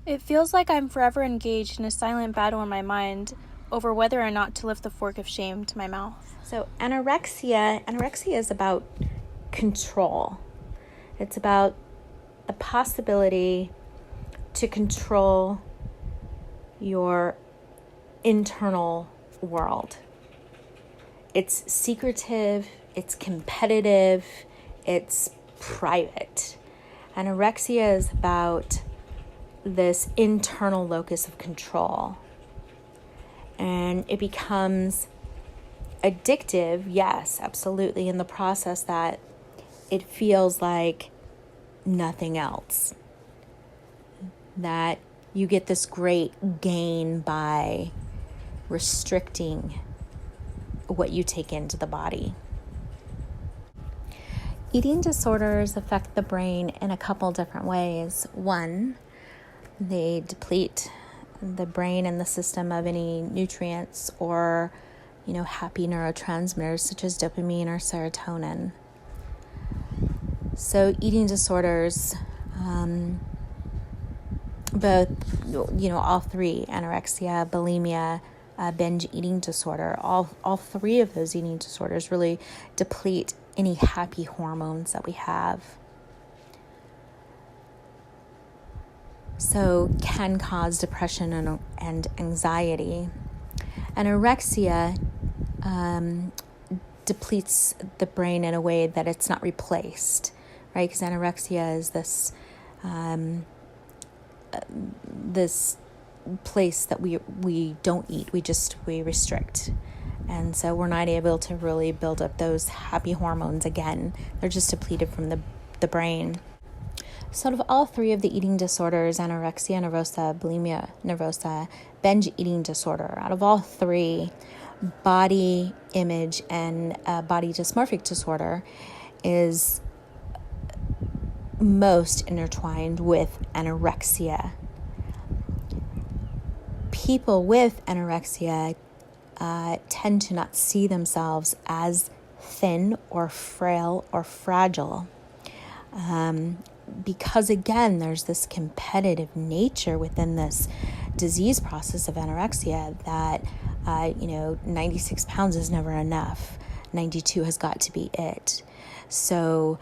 It feels like I'm forever engaged in a silent battle in my mind over whether or not to lift the fork of shame to my mouth. So anorexia is about control. It's about the possibility to control your internal world. It's secretive, it's competitive, it's private. Anorexia is about this internal locus of control. And it becomes addictive, yes, absolutely, in the process that it feels like nothing else. That you get this great gain by restricting what you take into the body. Eating disorders affect the brain in a couple different ways. One, they deplete the brain and the system of any nutrients or, happy neurotransmitters such as dopamine or serotonin. So eating disorders, both, all three, anorexia, bulimia, binge eating disorder, all three of those eating disorders really deplete any happy hormones that we have. So can cause depression and anxiety. Anorexia depletes the brain in a way that it's not replaced, right? Because anorexia is this this place that we don't eat, we restrict. And so we're not able to really build up those happy hormones again. They're just depleted from the brain. So out of all three of the eating disorders, anorexia nervosa, bulimia nervosa, binge eating disorder, out of all three, body image and body dysmorphic disorder is most intertwined with anorexia. People with anorexia tend to not see themselves as thin or frail or fragile. Because again, there's this competitive nature within this disease process of anorexia that, 96 pounds is never enough. 92 has got to be it. So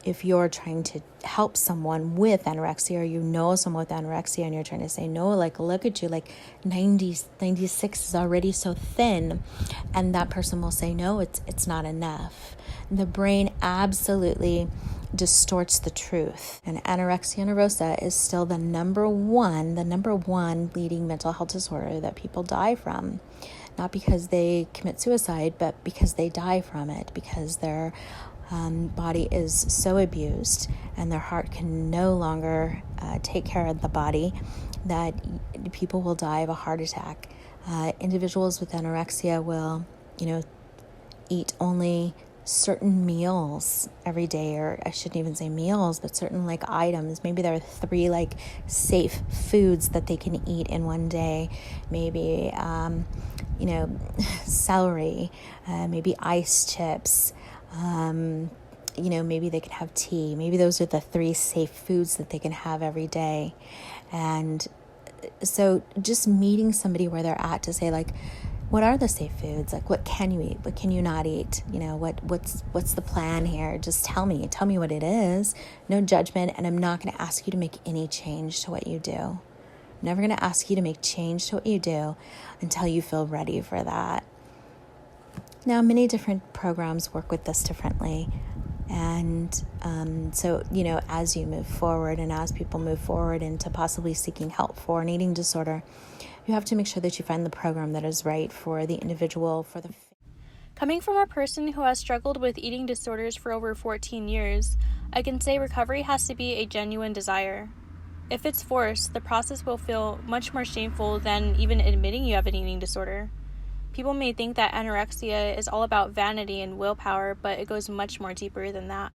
if you're trying to help someone with anorexia, or someone with anorexia and you're trying to say, no, look at you, 96 is already so thin. And that person will say, no, it's not enough. The brain absolutely distorts the truth. And anorexia nervosa is still the number one leading mental health disorder that people die from. Not because they commit suicide, but because they die from it, because their body is so abused and their heart can no longer take care of the body that people will die of a heart attack. Individuals with anorexia will, eat only certain meals every day, or I shouldn't even say meals, but certain items. Maybe there are 3 safe foods that they can eat in one day. Maybe celery, maybe ice chips, maybe they can have tea. Maybe those are the 3 safe foods that they can have every day. And so just meeting somebody where they're at to say what are the safe foods? What can you eat? What can you not eat? What's the plan here? Just tell me what it is. No judgment. And I'm not going to ask you to make any change to what you do. I'm never going to ask you to make change to what you do until you feel ready for that. Now, many different programs work with this differently. And so, as you move forward and as people move forward into possibly seeking help for an eating disorder, you have to make sure that you find the program that is right for the individual, for the... Coming from a person who has struggled with eating disorders for over 14 years, I can say recovery has to be a genuine desire. If it's forced, the process will feel much more shameful than even admitting you have an eating disorder. People may think that anorexia is all about vanity and willpower, but it goes much more deeper than that.